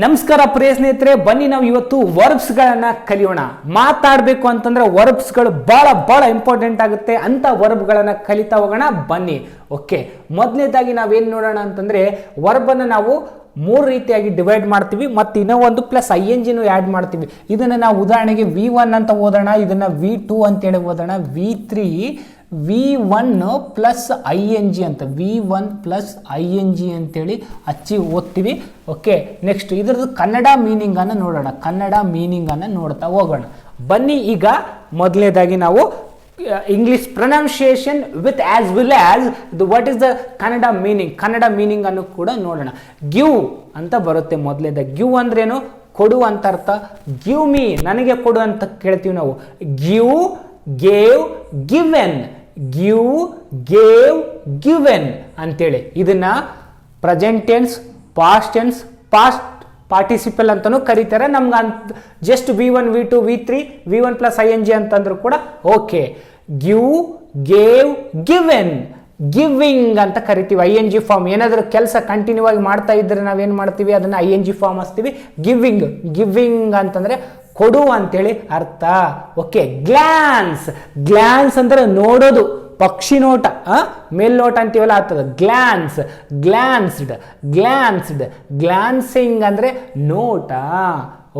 ನಮಸ್ಕಾರ ಪ್ರಿಯ ಸ್ನೇಹಿತರೆ, ಬನ್ನಿ ನಾವು ಇವತ್ತು ವರ್ಬ್ಸ್ಗಳನ್ನ ಕಲಿಯೋಣ. ಮಾತಾಡಬೇಕು ಅಂತಂದ್ರೆ ವರ್ಬ್ಸ್ಗಳು ಬಹಳ ಇಂಪಾರ್ಟೆಂಟ್ ಆಗುತ್ತೆ. ಅಂತ ವರ್ಬ್ಗಳನ್ನ ಕಲಿತಾ ಹೋಗೋಣ ಬನ್ನಿ. ಓಕೆ, ಮೊದಲನೇದಾಗಿ ನಾವೇನು ನೋಡೋಣ ಅಂತಂದ್ರೆ ವರ್ಬನ್ನು ನಾವು ಮೂರು ರೀತಿಯಾಗಿ ಡಿವೈಡ್ ಮಾಡ್ತೀವಿ ಮತ್ತು ಇನ್ನೂ ಒಂದು ಪ್ಲಸ್ INGನೂ ಆ್ಯಡ್ ಮಾಡ್ತೀವಿ. ಇದನ್ನು ನಾವು ಉದಾಹರಣೆಗೆ V1 ಅಂತ ಓದೋಣ, ಇದನ್ನು V2 ಅಂತೇಳಿ ಓದೋಣ, V3 V1 ಪ್ಲಸ್ ING ಅಂತ V1 ಪ್ಲಸ್ ING ಅಂತೇಳಿ ಹಚ್ಚಿ ಓದ್ತೀವಿ. ಓಕೆ, ನೆಕ್ಸ್ಟ್ ಇದರದ್ದು ಕನ್ನಡ ಮೀನಿಂಗನ್ನು ನೋಡೋಣ. ಕನ್ನಡ ಮೀನಿಂಗನ್ನು ನೋಡ್ತಾ ಹೋಗೋಣ ಬನ್ನಿ. ಈಗ ಮೊದಲನೇದಾಗಿ ನಾವು English pronunciation with as well as what is the Kannada meaning. Kannada meaning ಅನ್ನು ಕೂಡ ನೋಡೋಣ. ಗಿವ್ ಅಂತ ಬರುತ್ತೆ ಮೊದಲನೇದಾಗಿ. ಗಿವ್ ಅಂದ್ರೇನು? ಕೊಡು ಅಂತ ಅರ್ಥ. ಗಿವ್ ಮೀ, ನನಗೆ ಕೊಡು ಅಂತ ಕೇಳ್ತೀವಿ ನಾವು. Give, gave, given. Give, gave, given ಅಂತೇಳಿ ಇದನ್ನ present tense, past tense, past participle ಅಂತಲೂ ಕರೀತಾರೆ. ನಮ್ಗೆ just V1 V2 V3 V1 plus ING ಅಂತಂದ್ರೂ ಕೂಡ okay. Give, gave, given, giving ಅಂತ ಕರಿತೀವಿ. ING ಫಾರ್ಮ್ ಏನಾದರೂ ಕೆಲಸ ಕಂಟಿನ್ಯೂ ಆಗಿ ಮಾಡ್ತಾ ಇದ್ರೆ ನಾವೇನು ಮಾಡ್ತೀವಿ, ಅದನ್ನು ING ಫಾರ್ಮ್ ಹಚ್ತೀವಿ. ಗಿವಿಂಗ್, ಗಿವಿಂಗ್ ಅಂತಂದರೆ ಕೊಡು ಅಂತೇಳಿ ಅರ್ಥ. Okay, glance. ಗ್ಲಾನ್ಸ್ ಅಂದರೆ ನೋಡೋದು, ಪಕ್ಷಿ ನೋಟ, ಮೇಲ್ನೋಟ ಅಂತೀವಲ್ಲ ಆಗ್ತದೆ. ಗ್ಲಾನ್ಸ್, ಗ್ಲಾನ್ಸ್ಡ್, ಗ್ಲಾನ್ಸ್ಡ್, ಗ್ಲಾನ್ಸಿಂಗ್ ಅಂದರೆ ನೋಟ.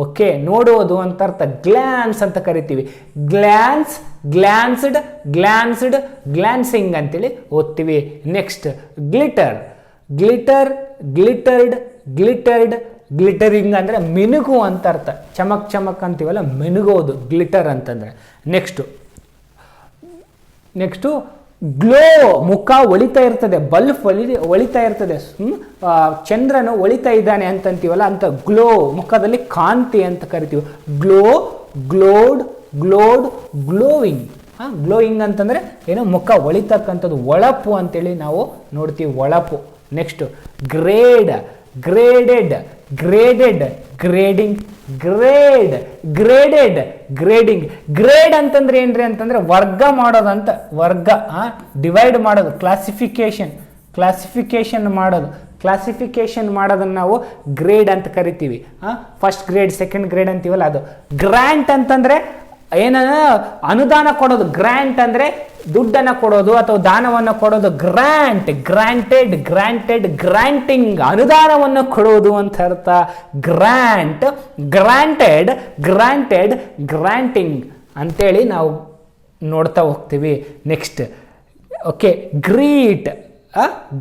ಓಕೆ, ನೋಡೋದು ಅಂತ ಅರ್ಥ. ಗ್ಲಾನ್ಸ್ ಅಂತ ಕರಿತೀವಿ. ಗ್ಲಾನ್ಸ್, ಗ್ಲಾನ್ಸ್ಡ್, ಗ್ಲಾನ್ಸ್ಡ್, ಗ್ಲಾನ್ಸಿಂಗ್ ಅಂತೇಳಿ ಓದ್ತೀವಿ. Next glitter. ಗ್ಲಿಟರ್, ಗ್ಲಿಟರ್ಡ್, ಗ್ಲಿಟರ್ಡ್, ಗ್ಲಿಟರಿಂಗ್ ಅಂದರೆ ಮಿನುಗು ಅಂತ ಅರ್ಥ. ಚಮಕ್ ಚಮಕ್ ಅಂತೀವಲ್ಲ, ಮಿನುಗೋದು ಗ್ಲಿಟರ್ ಅಂತಂದರೆ. Next glow. ಮುಖ ಒಳಿತಾ ಇರ್ತದೆ, ಬಲ್ಫ್ ಒಳಿತಾ ಇರ್ತದೆ, ಚಂದ್ರನು ಒಳಿತಾ ಇದ್ದಾನೆ ಅಂತಂತೀವಲ್ಲ, ಅಂತ ಗ್ಲೋ, ಮುಖದಲ್ಲಿ ಕಾಂತಿ ಅಂತ ಕರಿತೀವಿ. Glow, glowed, glowed, glowing. Glowing ಅಂತಂದರೆ ಏನು? ಮುಖ ಒಳಿತಕ್ಕಂಥದ್ದು, ಒಳಪು ಅಂತೇಳಿ ನಾವು ನೋಡ್ತೀವಿ, ಒಳಪು. Next grade. Graded, graded, grading, grade, graded, grading. Grade ಅಂತಂದ್ರೆ ಏನ್ರಿ ಅಂತಂದ್ರೆ ವರ್ಗ ಮಾಡೋದಂತ. ವರ್ಗ, ಡಿವೈಡ್ ಮಾಡೋದು, ಕ್ಲಾಸಿಫಿಕೇಶನ್, ಕ್ಲಾಸಿಫಿಕೇಶನ್ ಮಾಡೋದು. ಕ್ಲಾಸಿಫಿಕೇಶನ್ ಮಾಡೋದನ್ನು ನಾವು ಗ್ರೇಡ್ ಅಂತ ಕರಿತೀವಿ. ಫಸ್ಟ್ ಗ್ರೇಡ್, ಸೆಕೆಂಡ್ ಗ್ರೇಡ್ ಅಂತೀವಲ್ಲ ಅದು. ಗ್ರ್ಯಾಂಟ್ ಅಂತಂದ್ರೆ ಏನ? ಅನುದಾನ ಕೊಡೋದು. ಗ್ರ್ಯಾಂಟ್ ಅಂದ್ರೆ ದುಡ್ಡನ್ನು ಕೊಡೋದು ಅಥವಾ ದಾನವನ್ನು ಕೊಡೋದು. ಗ್ರ್ಯಾಂಟ್, ಗ್ರಾಂಟೆಡ್, ಗ್ರಾಂಟೆಡ್, ಗ್ರಾಂಟಿಂಗ್, ಅನುದಾನವನ್ನು ಕೊಡೋದು ಅಂತ ಅರ್ಥ. ಗ್ರ್ಯಾಂಟ್, ಗ್ರಾಂಟೆಡ್, ಗ್ರಾಂಟೆಡ್, ಗ್ರಾಂಟಿಂಗ್ ಅಂತೇಳಿ ನಾವು ನೋಡ್ತಾ ಹೋಗ್ತೀವಿ. Next okay, greet.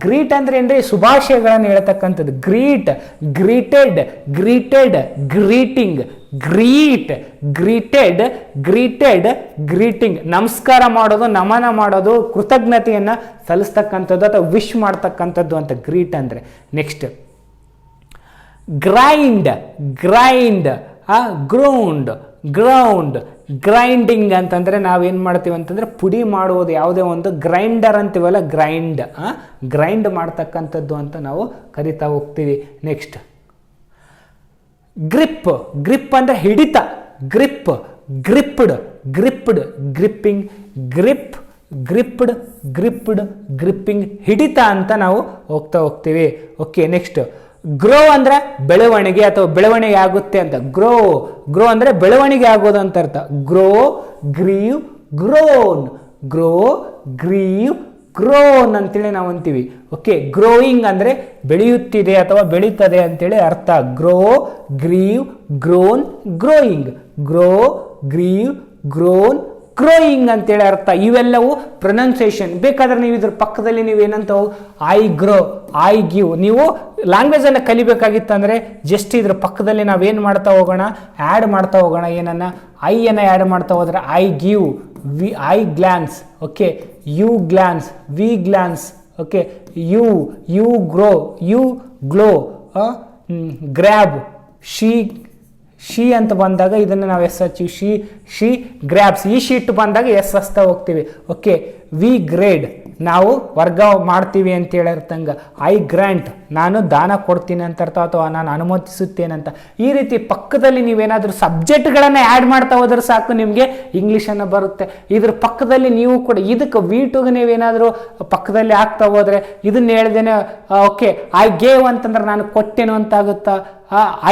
ಗ್ರೀಟ್ ಅಂದ್ರೆ ಏನ್ರಿ? ಶುಭಾಶಯಗಳನ್ನು ಹೇಳ್ತಕ್ಕಂಥದ್ದು. Greet, greeted, greeted, greeting. Greet, greeted, greeted, greeting. ನಮಸ್ಕಾರ ಮಾಡೋದು, ನಮನ ಮಾಡೋದು, ಕೃತಜ್ಞತೆಯನ್ನು ಸಲ್ಲಿಸ್ತಕ್ಕಂಥದ್ದು ಅಥವಾ ವಿಶ್ ಮಾಡ್ತಕ್ಕಂಥದ್ದು ಅಂತ ಗ್ರೀಟ್ ಅಂದರೆ. Next grind. Grind, ground, ground, grinding ಅಂತಂದರೆ ನಾವೇನು ಮಾಡ್ತೀವಿ ಅಂತಂದರೆ ಪುಡಿ ಮಾಡುವುದು. ಯಾವುದೇ ಒಂದು ಗ್ರೈಂಡರ್ ಅಂತೀವಲ್ಲ, ಗ್ರೈಂಡ್, ಗ್ರೈಂಡ್ ಮಾಡ್ತಕ್ಕಂಥದ್ದು ಅಂತ ನಾವು ಕರಿತಾ ಹೋಗ್ತೀವಿ. Next grip. ಗ್ರಿಪ್ ಅಂದರೆ ಹಿಡಿತ. Grip, gripped, gripped, gripping. Grip, gripped, gripped, gripping, ಹಿಡಿತ ಅಂತ ನಾವು ಹೋಗ್ತೀವಿ. ಓಕೆ, ನೆಕ್ಸ್ಟ್ ಗ್ರೋ ಅಂದರೆ ಬೆಳವಣಿಗೆ ಅಥವಾ ಬೆಳವಣಿಗೆ ಆಗುತ್ತೆ ಅಂತ. ಗ್ರೋ, ಗ್ರೋ ಅಂದರೆ ಬೆಳವಣಿಗೆ ಆಗೋದು ಅಂತ ಅರ್ಥ. Grow, grieve, grown. Grow, grieve, grown ಅಂತೇಳಿ ನಾವು ಅಂತೀವಿ. ಓಕೆ, ಗ್ರೋಯಿಂಗ್ ಅಂದರೆ ಬೆಳೆಯುತ್ತಿದೆ ಅಥವಾ ಬೆಳೀತದೆ ಅಂತೇಳಿ ಅರ್ಥ. Grow, grieve, grown, growing. Grow, grieve, grown, growing ಅಂತೇಳಿ ಅರ್ಥ. ಇವೆಲ್ಲವೂ ಪ್ರೊನೌನ್ಸಿಯೇಷನ್. ಬೇಕಾದ್ರೆ ನೀವು ಇದ್ರ ಪಕ್ಕದಲ್ಲಿ ನೀವೇನಂತ ಐ ಗ್ರೋ, ಐ ಗಿವ್. ನೀವು ಲ್ಯಾಂಗ್ವೇಜನ್ನು ಕಲಿಬೇಕಾಗಿತ್ತಂದರೆ ಜಸ್ಟ್ ಇದ್ರ ಪಕ್ಕದಲ್ಲಿ ನಾವೇನು ಮಾಡ್ತಾ ಹೋಗೋಣ, ಆ್ಯಡ್ ಮಾಡ್ತಾ ಹೋಗೋಣ. ಏನನ್ನ? ಐಯನ್ನು ಆ್ಯಡ್ ಮಾಡ್ತಾ ಹೋದ್ರೆ I give, I glance. Okay, you glance, we glance. Okay, you grow, you glow. Grab, she ಅಂತ ಬಂದಾಗ ಇದನ್ನು ನಾವು ಎಸ್ ಹಚ್ಚಿವಿ. She grabs. ಈ ಶೀಟ್ ಬಂದಾಗ ಎಸ್ ಹಚ್ತಾ ಹೋಗ್ತೀವಿ. ಓಕೆ, ವಿ ಗ್ರೇಡ್ ನಾವು ವರ್ಗ ಮಾಡ್ತೀವಿ ಅಂತ ಹೇಳಿರ್ತಂಗೆ. ಐ ಗ್ರಾಂಟ್ ನಾನು ದಾನ ಕೊಡ್ತೀನಿ ಅಂತ ಅರ್ಥ, ಅಥವಾ ನಾನು ಅನುಮತಿಸುತ್ತೇನೆ ಅಂತ. ಈ ರೀತಿ ಪಕ್ಕದಲ್ಲಿ ನೀವೇನಾದರೂ ಸಬ್ಜೆಕ್ಟ್ಗಳನ್ನು ಆ್ಯಡ್ ಮಾಡ್ತಾ ಹೋದ್ರೆ ಸಾಕು ನಿಮಗೆ ಇಂಗ್ಲೀಷನ್ನು ಬರುತ್ತೆ. ಇದ್ರ ಪಕ್ಕದಲ್ಲಿ ನೀವು ಕೂಡ ಇದಕ್ಕೆ V2ಗೆ ನೀವೇನಾದರೂ ಪಕ್ಕದಲ್ಲಿ ಆಗ್ತಾ ಹೋದರೆ ಇದನ್ನ ಹೇಳ್ದೇನೆ ಓಕೆ ಐ ಗೇವ್ ಅಂತಂದ್ರೆ ನಾನು ಕೊಟ್ಟೆನು ಅಂತ ಆಗುತ್ತಾ,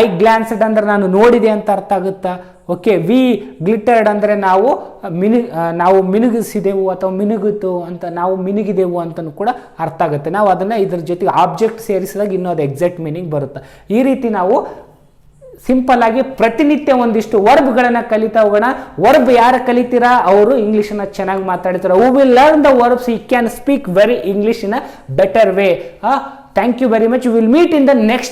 ಐ ಗ್ಲಾನ್ಸ್ಡ್ ಅಂದ್ರೆ ನಾನು ನೋಡಿದೆ ಅಂತ ಅರ್ಥ ಆಗುತ್ತಾ. ಓಕೆ, ವಿ ಗ್ಲಿಟರ್ಡ್ ಅಂದರೆ ನಾವು ಮಿನುಗಿಸಿದೆವು ಅಥವಾ ಮಿನುಗಿತು ಅಂತ, ನಾವು ಮಿನುಗಿದೆವು ಅಂತಲೂ ಕೂಡ ಅರ್ಥ ಆಗುತ್ತೆ. ನಾವು ಅದನ್ನು ಇದ್ರ ಜೊತೆಗೆ ಆಬ್ಜೆಕ್ಟ್ ಸೇರಿಸಿದಾಗ ಇನ್ನೂ ಅದು ಎಕ್ಸಾಕ್ಟ್ ಮೀನಿಂಗ್ ಬರುತ್ತೆ. ಈ ರೀತಿ ನಾವು ಸಿಂಪಲ್ ಆಗಿ ಪ್ರತಿನಿತ್ಯ ಒಂದಿಷ್ಟು ವರ್ಬ್ಗಳನ್ನು ಕಲಿತಾ ಹೋಗೋಣ. ವರ್ಬ್ ಯಾರು ಕಲಿತೀರಾ ಅವರು ಇಂಗ್ಲೀಷನ್ನು ಚೆನ್ನಾಗಿ ಮಾತಾಡ್ತಾರೆ. Who will learn the verbs, he can speak very English in a better way. Thank you very much. Will meet in the next